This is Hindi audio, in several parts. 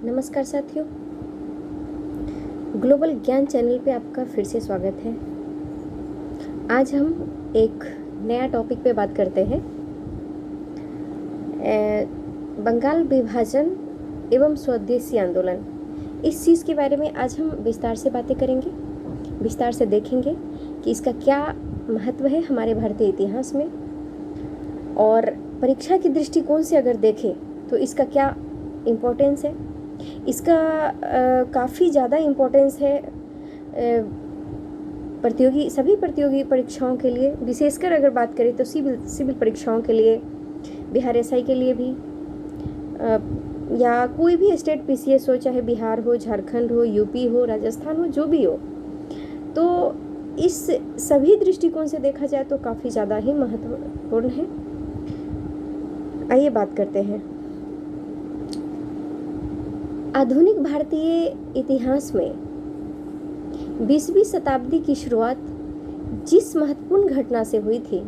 नमस्कार साथियों, ग्लोबल ज्ञान चैनल पे आपका फिर से स्वागत है। आज हम एक नया टॉपिक पे बात करते हैं। बंगाल विभाजन एवं स्वदेशी आंदोलन, इस चीज़ के बारे में आज हम विस्तार से बातें करेंगे, विस्तार से देखेंगे कि इसका क्या महत्व है हमारे भारतीय इतिहास में, और परीक्षा की दृष्टिकोण से अगर देखें तो इसका क्या इम्पोर्टेंस है। इसका काफ़ी ज़्यादा इम्पोर्टेंस है सभी प्रतियोगी परीक्षाओं के लिए, विशेषकर अगर बात करें तो सिविल परीक्षाओं के लिए, बिहार एसआई के लिए भी, या कोई भी स्टेट पीसीएस हो, चाहे बिहार हो, झारखंड हो, यूपी हो, राजस्थान हो, जो भी हो। तो इस सभी दृष्टिकोण से देखा जाए तो काफ़ी ज़्यादा ही महत्वपूर्ण है। आइए बात करते हैं। आधुनिक भारतीय इतिहास में 20वीं शताब्दी की शुरुआत जिस महत्वपूर्ण घटना से हुई थी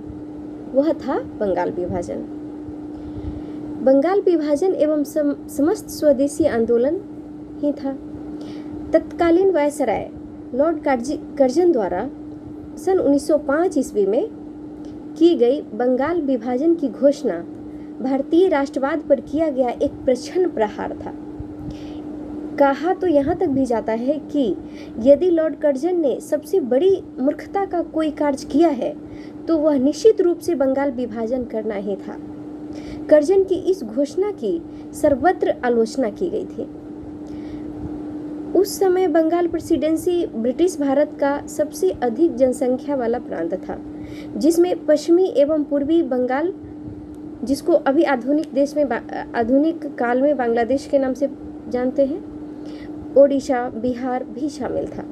वह था बंगाल विभाजन। बंगाल विभाजन एवं समस्त स्वदेशी आंदोलन ही था। तत्कालीन वायसराय लॉर्ड कर्जन द्वारा सन 1905 ईस्वी में की गई बंगाल विभाजन की घोषणा भारतीय राष्ट्रवाद पर किया गया एक प्रचंड प्रहार था। कहा तो यहाँ तक भी जाता है कि यदि लॉर्ड कर्जन ने सबसे बड़ी मूर्खता का कोई कार्य किया है तो वह निश्चित रूप से बंगाल विभाजन करना ही था। कर्जन की इस घोषणा की सर्वत्र आलोचना की गई थी। उस समय बंगाल प्रेसिडेंसी ब्रिटिश भारत का सबसे अधिक जनसंख्या वाला प्रांत था, जिसमें पश्चिमी एवं पूर्वी बंगाल, जिसको अभी आधुनिक काल में बांग्लादेश के नाम से जानते हैं, ओडिशा, बिहार भी शामिल था।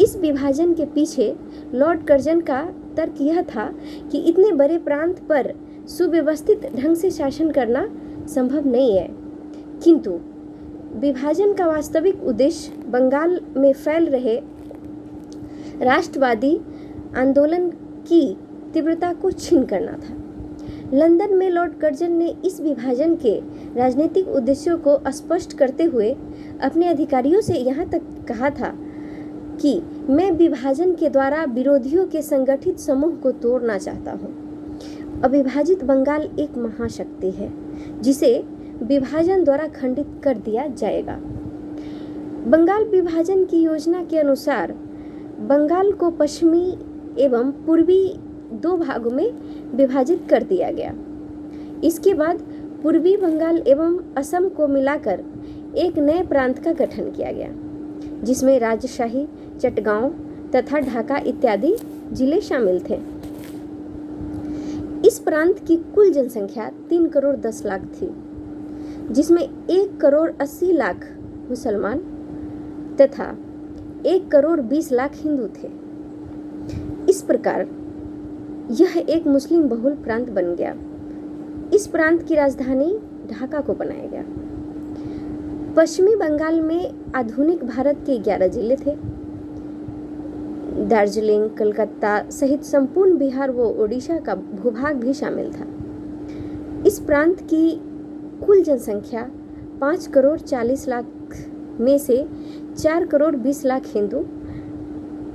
इस विभाजन के पीछे लॉर्ड कर्जन का तर्क यह था कि इतने बड़े प्रांत पर सुव्यवस्थित ढंग से शासन करना संभव नहीं है, किंतु विभाजन का वास्तविक उद्देश्य बंगाल में फैल रहे राष्ट्रवादी आंदोलन की तीव्रता को छीन करना था। लंदन में लॉर्ड कर्जन ने इस विभाजन के राजनीतिक उद्देश्यों को स्पष्ट करते हुए अपने अधिकारियों से यहाँ तक कहा था कि मैं विभाजन के द्वारा विरोधियों के संगठित समूह को तोड़ना चाहता हूँ। अविभाजित बंगाल एक महाशक्ति है जिसे विभाजन द्वारा खंडित कर दिया जाएगा। बंगाल विभाजन की योजना के अनुसार बंगाल को पश्चिमी एवं पूर्वी दो भागों में विभाजित कर दिया गया। इसके बाद पूर्वी बंगाल एवं असम को मिलाकर एक नए प्रांत का गठन किया गया, जिसमें राजशाही, चटगांव तथा ढाका इत्यादि जिले शामिल थे। इस प्रांत की कुल जनसंख्या 3 करोड़ 10 लाख थी, जिसमें 1 करोड़ 80 लाख मुसलमान तथा 1 करोड़ 20 लाख हिंदू थे। इस प्रकार यह एक मुस्लिम बहुल प्रांत बन गया। इस प्रांत की राजधानी ढाका को बनाया गया। पश्चिमी बंगाल में आधुनिक भारत के 11 जिले थे। दार्जिलिंग, कलकत्ता सहित संपूर्ण बिहार व ओडिशा का भूभाग भी शामिल था। इस प्रांत की कुल जनसंख्या 5 करोड़ 40 लाख में से 4 करोड़ 20 लाख हिंदू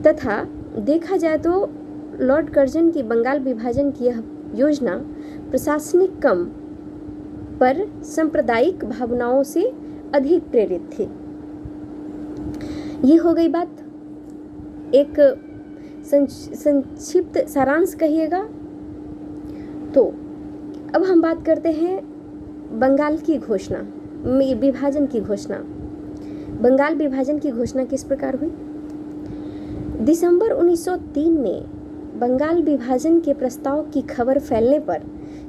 तथा देखा जाए तो लॉर्ड कर्जन की बंगाल विभाजन की यह योजना प्रशासनिक कम पर सांप्रदायिक भावनाओं से अधिक प्रेरित थी। ये हो गई बात, एक संक्षिप्त सारांश कहिएगा। तो अब हम बात करते हैं बंगाल की घोषणा, विभाजन की घोषणा। बंगाल विभाजन की घोषणा किस प्रकार हुई? दिसंबर 1903 में बंगाल विभाजन के प्रस्ताव की खबर फैलने पर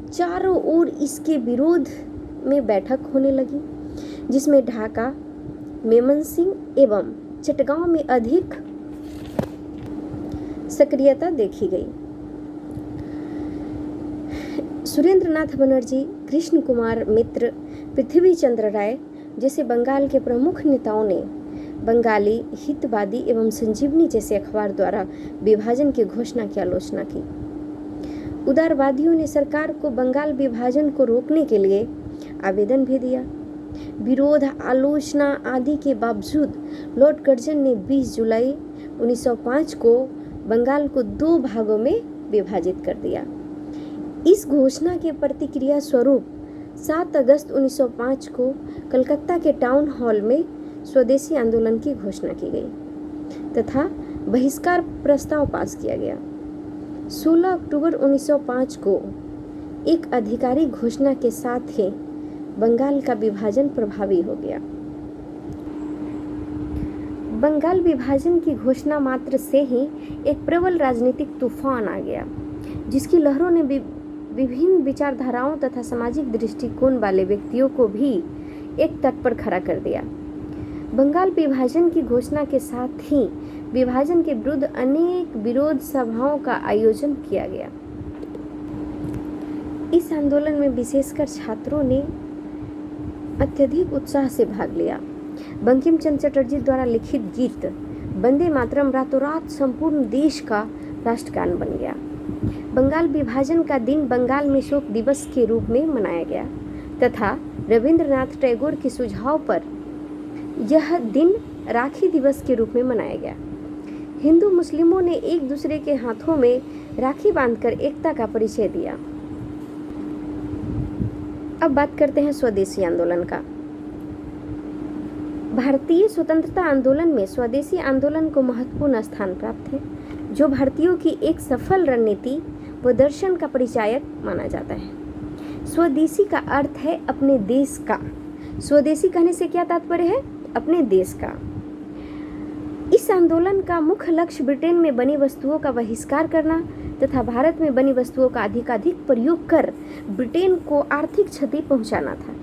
चारों ओर इसके विरोध में बैठक होने लगी, जिसमें ढाका, मेमनसिंह एवं चटगांव में अधिक सक्रियता देखी गई। सुरेंद्रनाथ बनर्जी, कृष्ण कुमार मित्र, पृथ्वी चंद्र राय जैसे बंगाल के प्रमुख नेताओं ने बंगाली हितवादी एवं संजीवनी जैसे अखबार द्वारा विभाजन की घोषणा की आलोचना की। उदारवादियों ने सरकार को बंगाल विभाजन को रोकने के लिए आवेदन भी दिया। विरोध, आलोचना आदि के बावजूद लॉर्ड कर्जन ने 20 जुलाई 1905 को बंगाल को 2 भागों में विभाजित कर दिया। इस घोषणा के प्रतिक्रिया स्वरूप 7 अगस्त 1905 को कलकत्ता के टाउन हॉल में स्वदेशी आंदोलन की घोषणा की गई तथा बहिष्कार प्रस्ताव पास किया गया। 16 अक्टूबर 1905 को एक आधिकारिक घोषणा के साथ ही बंगाल का विभाजन प्रभावी हो गया। बंगाल विभाजन की घोषणा मात्र से ही एक प्रबल राजनीतिक तूफान आ गया, जिसकी लहरों ने विभिन्न विचारधाराओं तथा सामाजिक दृष्टिकोण वाले व्यक्तियों को भी एक तट पर खड़ा कर दिया। बंगाल विभाजन की घोषणा के साथ ही विभाजन के विरुद्ध अनेक विरोध सभाओं का आयोजन किया गया। इस आंदोलन में विशेषकर छात्रों ने अत्यधिक उत्साह से भाग लिया। बंकिम चंद्र चटर्जी द्वारा लिखित गीत वंदे मातरम रातों रात संपूर्ण देश का राष्ट्रगान बन गया। बंगाल विभाजन का दिन बंगाल में शोक दिवस के रूप में मनाया गया तथा रविंद्रनाथ टैगोर के सुझाव पर यह दिन राखी दिवस के रूप में मनाया गया। हिंदू मुस्लिमों ने एक दूसरे के हाथों में राखी बांधकर एकता का परिचय दिया। अब बात करते हैं स्वदेशी आंदोलन का। भारतीय स्वतंत्रता आंदोलन में स्वदेशी आंदोलन को महत्वपूर्ण स्थान प्राप्त है, जो भारतीयों की एक सफल रणनीति व दर्शन का परिचायक माना जाता है। स्वदेशी का अर्थ है अपने देश का। स्वदेशी कहने से क्या तात्पर्य है? अपने देश का। इस आंदोलन का मुख्य लक्ष्य ब्रिटेन में बनी वस्तुओं का बहिष्कार करना तथा भारत में बनी वस्तुओं का अधिकाधिक प्रयोग कर ब्रिटेन को आर्थिक क्षति पहुंचाना था।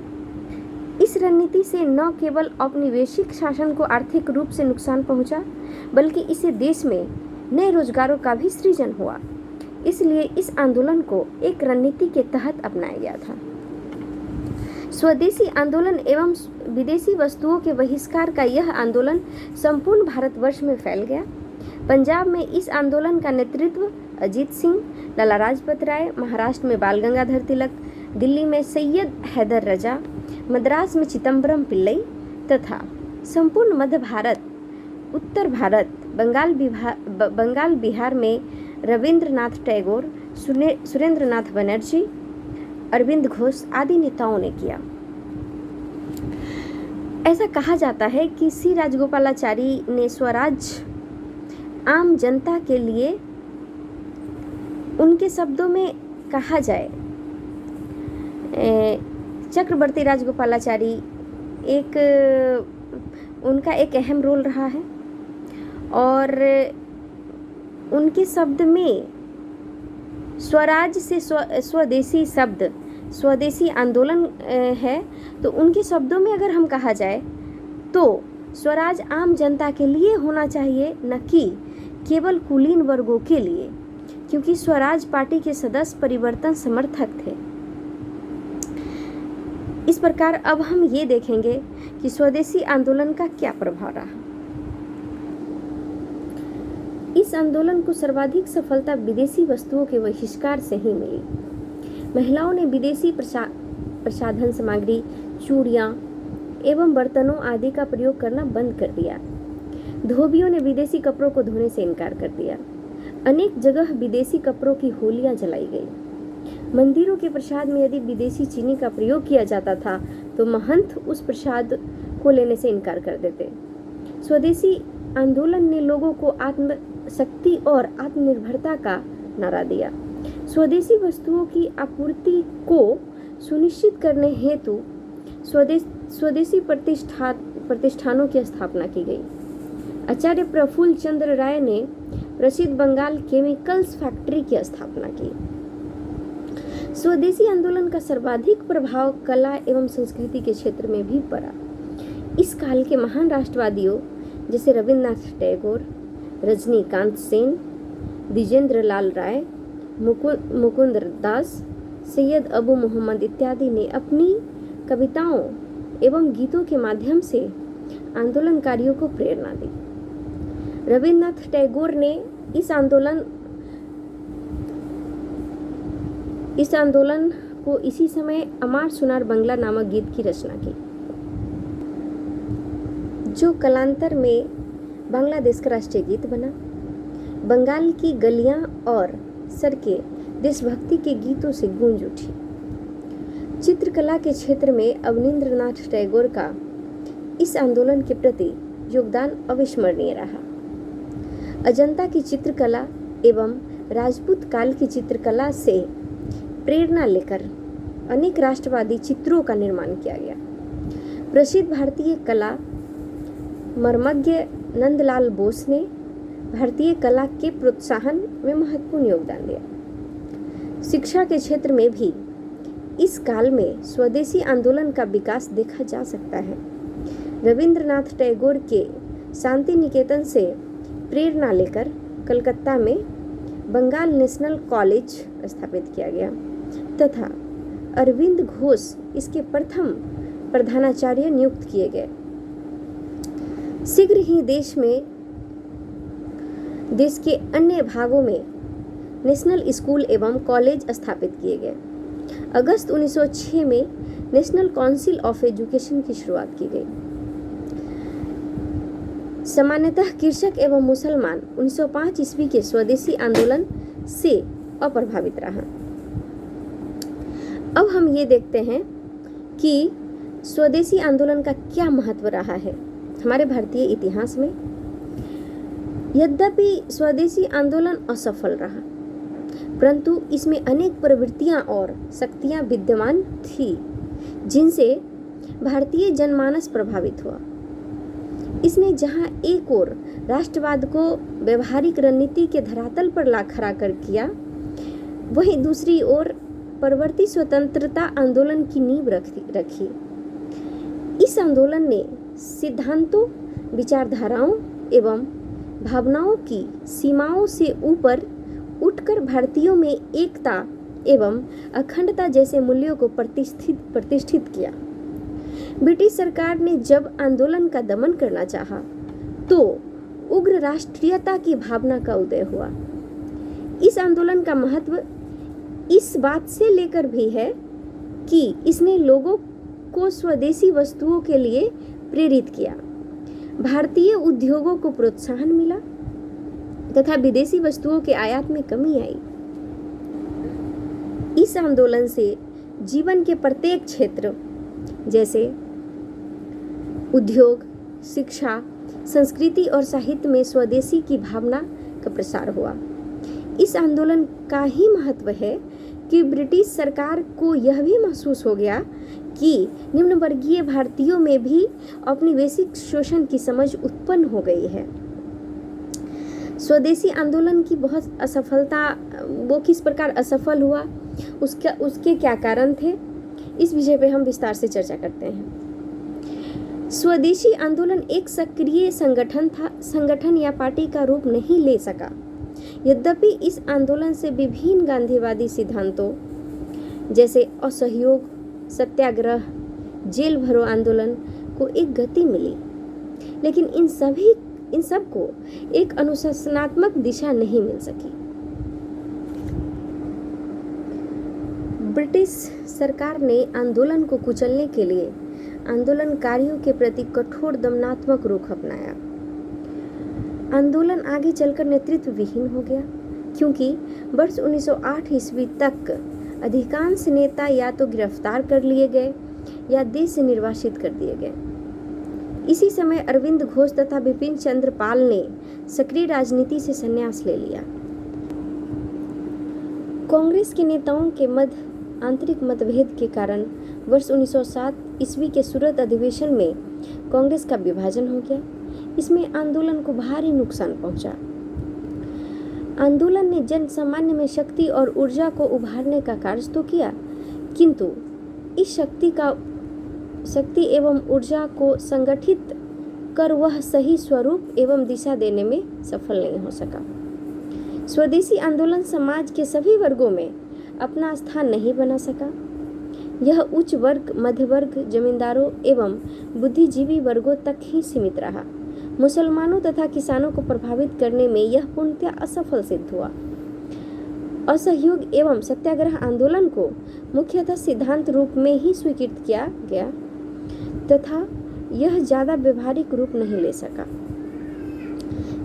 इस रणनीति से न केवल औपनिवेशिक शासन को आर्थिक रूप से नुकसान पहुंचा, बल्कि इससे देश में नए रोजगारों का भी सृजन हुआ। इसलिए इस आंदोलन को एक रणनीति के तहत अपनाया गया था। स्वदेशी आंदोलन एवं विदेशी वस्तुओं के बहिष्कार का यह आंदोलन संपूर्ण भारतवर्ष में फैल गया। पंजाब में इस आंदोलन का नेतृत्व अजीत सिंह, लाला लाजपत राय, महाराष्ट्र में बाल गंगाधर तिलक, दिल्ली में सैयद हैदर रजा, मद्रास में चिदम्बरम पिल्लई तथा संपूर्ण मध्य भारत, उत्तर भारत, बंगाल बिहार में रविंद्रनाथ टैगोर, सुरेंद्रनाथ बनर्जी, अरविंद घोष आदि नेताओं ने किया। ऐसा कहा जाता है कि सी राजगोपालाचारी ने स्वराज आम जनता के लिए, उनके शब्दों में कहा जाए, चक्रवर्ती राजगोपालाचारी उनका एक अहम रोल रहा है और उनके शब्द में स्वराज से स्वदेशी शब्द स्वदेशी आंदोलन है। तो उनके शब्दों में अगर हम कहा जाए तो स्वराज आम जनता के लिए होना चाहिए, न कि केवल कुलीन वर्गों के लिए, क्योंकि स्वराज पार्टी के सदस्य परिवर्तन समर्थक थे। इस प्रकार अब हम ये देखेंगे कि स्वदेशी आंदोलन का क्या प्रभाव रहा। इस आंदोलन को सर्वाधिक सफलता विदेशी वस्तुओं के बहिष्कार से ही मिली। महिलाओं ने विदेशी प्रसाधन सामग्री, चूड़ियाँ एवं बर्तनों आदि का प्रयोग करना बंद कर दिया। धोबियों ने विदेशी कपड़ों को धोने से इनकार कर दिया। अनेक जगह विदेशी कपड़ों की होलियां जलाई गई। मंदिरों के प्रसाद में यदि विदेशी चीनी का प्रयोग किया जाता था तो महंत उस प्रसाद को लेने से इनकार कर देते। स्वदेशी आंदोलन ने लोगों को आत्मशक्ति और आत्मनिर्भरता का नारा दिया। स्वदेशी वस्तुओं की आपूर्ति को सुनिश्चित करने हेतु स्वदेशी प्रतिष्ठानों की स्थापना की गई। आचार्य प्रफुल्ल चंद्र राय ने प्रसिद्ध बंगाल केमिकल्स फैक्ट्री की स्थापना की। स्वदेशी आंदोलन का सर्वाधिक प्रभाव कला एवं संस्कृति के क्षेत्र में भी पड़ा। इस काल के महान राष्ट्रवादियों जैसे रविंद्रनाथ टैगोर, रजनीकांत सेन, द्विजेंद्र लाल राय, मुकुंद दास, सैयद अबू मोहम्मद इत्यादि ने अपनी कविताओं एवं गीतों के माध्यम से आंदोलनकारियों को प्रेरणा दी। रविंद्रनाथ टैगोर ने इस आंदोलन को इसी समय अमार सुनार बंगला नामक गीत की रचना की। जो कालांतर में बांग्लादेश का राष्ट्रीय गीत बना। बंगाल की गलियां और सड़कें देशभक्ति के गीतों से गूंज उठी। चित्रकला के क्षेत्र में अवनींद्रनाथ टैगोर का इस आंदोलन के प्रति योगदान अविस्मरणीय रहा। अजंता की चित्रकला एवं राजपूत काल की चित्रकला से प्रेरणा लेकर अनेक राष्ट्रवादी चित्रों का निर्माण किया गया। प्रसिद्ध भारतीय कला मर्मज्ञ नंदलाल बोस ने भारतीय कला के प्रोत्साहन में महत्वपूर्ण योगदान दिया। शिक्षा के क्षेत्र में भी इस काल में स्वदेशी आंदोलन का विकास देखा जा सकता है। रविंद्रनाथ टैगोर के शांति निकेतन से प्रेरणा लेकर कलकत्ता में बंगाल नेशनल कॉलेज स्थापित किया गया तथा अरविंद घोष इसके प्रथम प्रधानाचार्य नियुक्त किए गए। शीघ्र ही देश के अन्य भागों में नेशनल स्कूल एवं कॉलेज स्थापित किए गए। अगस्त 1906 में नेशनल काउंसिल ऑफ एजुकेशन की शुरुआत की गई। सामान्यतः कृषक एवं मुसलमान 1905 ईस्वी के स्वदेशी आंदोलन से अप्रभावित रहा। अब हम ये देखते हैं कि स्वदेशी आंदोलन का क्या महत्व रहा है हमारे भारतीय इतिहास में। यद्यपि स्वदेशी आंदोलन असफल रहा, परंतु इसमें अनेक प्रवृत्तियां और शक्तियां विद्यमान थी जिनसे भारतीय जनमानस प्रभावित हुआ। इसने जहां एक ओर राष्ट्रवाद को व्यवहारिक रणनीति के धरातल पर ला खड़ा कर किया, वहीं दूसरी ओर परवर्ती स्वतंत्रता आंदोलन की नींव रखी। इस आंदोलन ने सिद्धांतों, विचारधाराओं एवं भावनाओं की सीमाओं से ऊपर उठकर भारतीयों में एकता एवं अखंडता जैसे मूल्यों को प्रतिष्ठित किया। ब्रिटिश सरकार ने जब आंदोलन का दमन करना चाहा, तो उग्र राष्ट्रीयता की भावना का उदय हुआ। इस आंदोलन का महत्व इस बात से लेकर भी है कि इसने लोगों को स्वदेशी वस्तुओं के लिए प्रेरित किया, भारतीय उद्योगों को प्रोत्साहन मिला तथा विदेशी वस्तुओं के आयात में कमी आई। इस आंदोलन से जीवन के प्रत्येक क्षेत्र जैसे उद्योग, शिक्षा, संस्कृति और साहित्य में स्वदेशी की भावना का प्रसार हुआ। इस आंदोलन का ही महत्व है कि ब्रिटिश सरकार को यह भी महसूस हो गया कि निम्न वर्गीय भारतीयों में भी औपनिवेशिक शोषण की समझ उत्पन्न हो गई है। स्वदेशी आंदोलन की बहुत असफलता, वो किस प्रकार असफल हुआ, उसके क्या कारण थे, इस विषय पे हम विस्तार से चर्चा करते हैं। स्वदेशी आंदोलन एक सक्रिय संगठन या पार्टी का रूप नहीं ले सका। यद्यपि इस आंदोलन से विभिन्न गांधीवादी सिद्धांतों जैसे असहयोग, सत्याग्रह, जेल भरो आंदोलन को एक गति मिली, लेकिन इन सब को एक अनुशासनात्मक दिशा नहीं मिल सकी। ब्रिटिश सरकार ने आंदोलन को कुचलने के लिए आंदोलनकारियों के प्रति कठोर दमनात्मक रुख अपनाया। आंदोलन आगे चलकर नेतृत्व विहीन हो गया, क्योंकि वर्ष 1908 ईस्वी तक अधिकांश नेता या तो गिरफ्तार कर लिए गए या देश से निर्वासित कर दिए गए। इसी समय अरविंद घोष तथा बिपिन चंद्र पाल ने सक्रिय राजनीति से संन्यास ले लिया। कांग्रेस के नेताओं के मध्य आंतरिक मतभेद के कारण वर्ष 1907 ईस्वी के सूरत अधिवेशन में कांग्रेस का विभाजन हो गया। इसमें आंदोलन को भारी नुकसान पहुंचा। आंदोलन ने जन सामान्य में शक्ति और ऊर्जा को उभारने का कार्य तो किया, किंतु इस शक्ति एवं ऊर्जा को संगठित कर वह सही स्वरूप एवं दिशा देने में सफल नहीं हो सका। स्वदेशी आंदोलन समाज के सभी वर्गों में अपना स्थान नहीं बना सका। यह उच्च वर्ग, मध्य वर्ग, जमींदारों एवं बुद्धिजीवी वर्गों तक ही सीमित रहा। मुसलमानों तथा किसानों को प्रभावित करने में यह पूर्णतः असफल सिद्ध हुआ। असहयोग एवं सत्याग्रह आंदोलन को मुख्यतः सिद्धांत रूप में ही स्वीकृत किया गया तथा यह ज़्यादा व्यवहारिक रूप नहीं ले सका।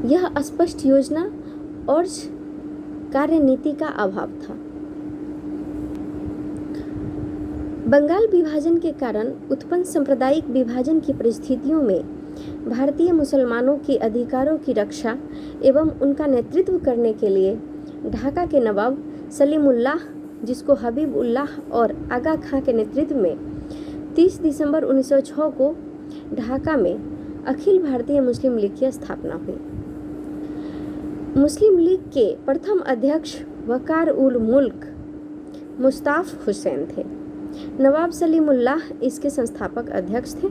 यह स्पष्ट योजना और कार्यनीति का अभाव था। बंगाल विभाजन के कारण उत्पन्न सांप्रदायिक विभाजन की परिस्थितियों में भारतीय मुसलमानों के अधिकारों की रक्षा एवं उनका नेतृत्व करने के लिए ढाका के नवाब सलीमुल्लाह, जिसको हबीब उल्लाह और आगा खां के नेतृत्व में 30 दिसंबर 1906 को ढाका में अखिल भारतीय मुस्लिम लीग की स्थापना हुई। मुस्लिम लीग के प्रथम अध्यक्ष वकार उल मुल्क मुस्ताफ हुसैन थे। नवाब सलीमुल्लाह इसके संस्थापक अध्यक्ष थे।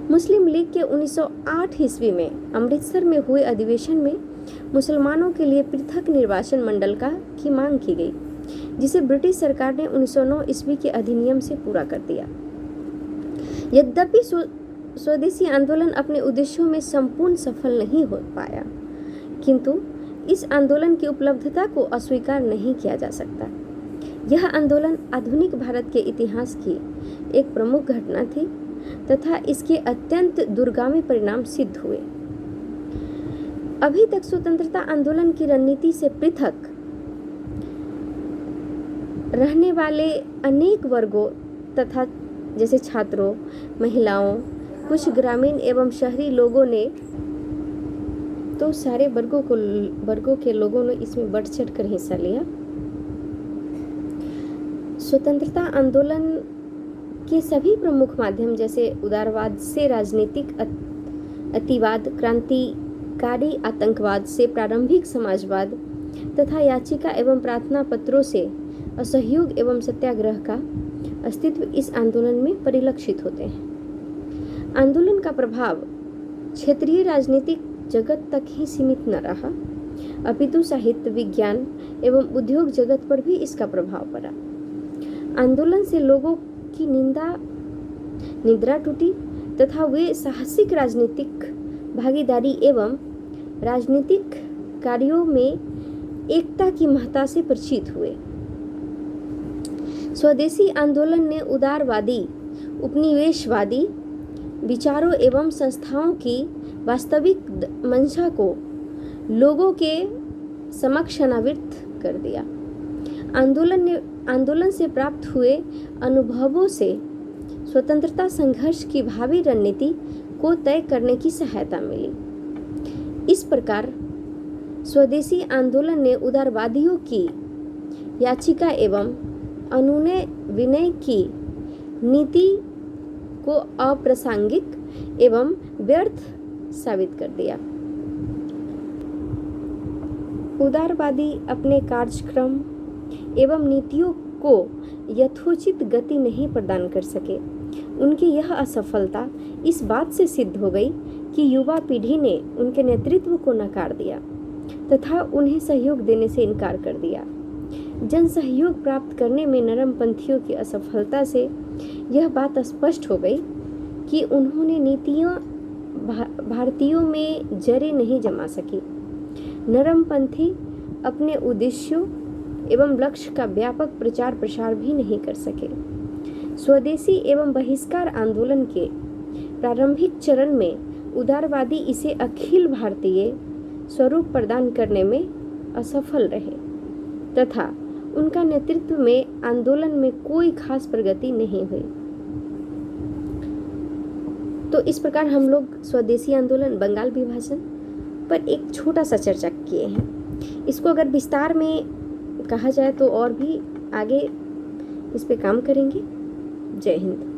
मुस्लिम लीग के 1908 ईस्वी में अमृतसर में हुए अधिवेशन में मुसलमानों के लिए पृथक निर्वाचन मंडल की मांग की गई, जिसे ब्रिटिश सरकार ने 1909 ईस्वी के अधिनियम से पूरा कर दिया। यद्यपि स्वदेशी आंदोलन अपने उद्देश्यों में संपूर्ण सफल नहीं हो पाया, किंतु इस आंदोलन की उपलब्धता को अस्वीकार नहीं किया जा सकता। यह आंदोलन आधुनिक भारत के इतिहास की एक प्रमुख घटना थी तथा इसके अत्यंत दूरगामी परिणाम सिद्ध हुए। अभी तक स्वतंत्रता आंदोलन की रणनीति से पृथक रहने वाले अनेक वर्गों तथा जैसे छात्रों, महिलाओं, कुछ ग्रामीण एवं शहरी लोगों ने तो सारे वर्गों के लोगों ने इसमें बढ़ चढ़ कर हिस्सा लिया। स्वतंत्रता आंदोलन के सभी प्रमुख माध्यम जैसे उदारवाद से राजनीतिक अतिवाद, क्रांतिकारी आतंकवाद से प्रारंभिक समाजवाद तथा याचिका एवं प्रार्थना पत्रों से असहयोग एवं सत्याग्रह का अस्तित्व इस आंदोलन में परिलक्षित होते हैं। आंदोलन का प्रभाव क्षेत्रीय राजनीतिक जगत तक ही सीमित न रहा, अपितु साहित्य, विज्ञान एवं उद्योग जगत पर भी इसका प्रभाव पड़ा। आंदोलन से लोगों की निद्रा टूटी तथा वे साहसिक राजनीतिक भागीदारी एवं राजनीतिक कार्यों में एकता की महत्ता से परिचित हुए। स्वदेशी आंदोलन ने उदारवादी, उपनिवेशवादी विचारों एवं संस्थाओं की वास्तविक मंशा को लोगों के समक्ष अनावृत कर दिया। आंदोलन से प्राप्त हुए अनुभवों से स्वतंत्रता संघर्ष की भावी रणनीति को तय करने की सहायता मिली। इस प्रकार स्वदेशी आंदोलन ने उदारवादियों की याचिका एवं अनुनय विनय की नीति को अप्रासंगिक एवं व्यर्थ साबित कर दिया। उदारवादी अपने कार्यक्रम एवं नीतियों को यथोचित गति नहीं प्रदान कर सके। उनकी यह असफलता इस बात से सिद्ध हो गई कि युवा पीढ़ी ने उनके नेतृत्व को नकार दिया तथा उन्हें सहयोग देने से इनकार कर दिया। जन सहयोग प्राप्त करने में नरमपंथियों की असफलता से यह बात स्पष्ट हो गई कि उन्होंने नीतियाँ भारतीयों में जड़ें नहीं जमा सकी। नरमपंथी अपने उद्देश्यों एवं लक्ष्य का व्यापक प्रचार प्रसार भी नहीं कर सके। स्वदेशी एवं बहिष्कार आंदोलन के प्रारंभिक चरण में उदारवादी इसे अखिल भारतीय स्वरूप प्रदान करने में असफल रहे तथा उनका नेतृत्व में आंदोलन में कोई खास प्रगति नहीं हुई। तो इस प्रकार हम लोग स्वदेशी आंदोलन, बंगाल विभाजन पर एक छोटा सा चर्चा किए हैं। इसको अगर विस्तार में कहा जाए तो और भी आगे इस पे काम करेंगे। जय हिंद।